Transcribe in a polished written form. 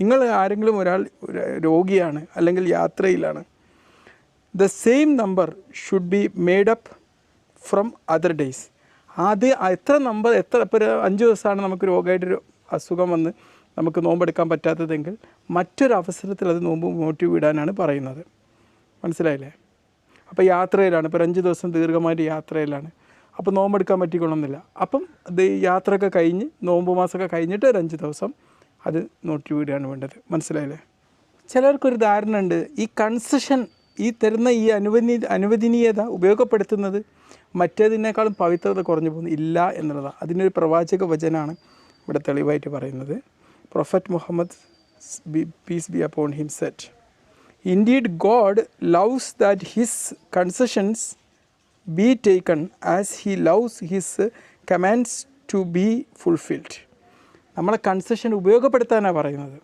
നിങ്ങൾ ആരെങ്കിലും ഒരാൾ രോഗിയാണ് അല്ലെങ്കിൽ യാത്രയിലാണ്, the same number should be made up from other days. എത്ര നമ്പർ, ഇപ്പോൾ 5 ദിവസമാണ് നമുക്ക് രോഗമായിട്ടൊരു അസുഖം വന്ന് നമുക്ക് നോമ്പെടുക്കാൻ പറ്റാത്തതെങ്കിൽ മറ്റൊരവസരത്തിൽ അത് നോമ്പ് മോട്ടീവ് ഇടാനാണ് പറയുന്നത്. മനസ്സിലായില്ലേ? അപ്പോൾ യാത്രയിലാണ്, ഇപ്പോൾ 5 ദിവസം ദീർഘമായിട്ട് യാത്രയിലാണ്, അപ്പോൾ നോമ്പെടുക്കാൻ പറ്റിക്കൊള്ളുന്നില്ല. അപ്പം ഇത് യാത്രയൊക്കെ കഴിഞ്ഞ് നോമ്പ് മാസമൊക്കെ കഴിഞ്ഞിട്ട് ഒരു 5 ദിവസം അത് നോട്ടീവ് ഇടുകയാണ് വേണ്ടത്. മനസ്സിലായില്ലേ? ചിലർക്കൊരു ധാരണ ഉണ്ട്, ഈ കൺസെഷൻ, ഈ തരുന്ന ഈ അനുവദനീയത ഉപയോഗപ്പെടുത്തുന്നത് മറ്റേതിനേക്കാളും പവിത്രത കുറഞ്ഞു പോകുന്നു. ഇല്ല എന്നുള്ളതാണ്. അതിനൊരു പ്രവാചക വചനമാണ് ഇവിടെ തെളിവായിട്ട് പറയുന്നത്. Prophet Muhammad peace be upon him said, indeed God loves that his concessions be taken as he loves his commands to be fulfilled. നമ്മളെ കൺസെഷൻ ഉപയോഗപ്പെടുത്താനാണ് പറയുന്നത്.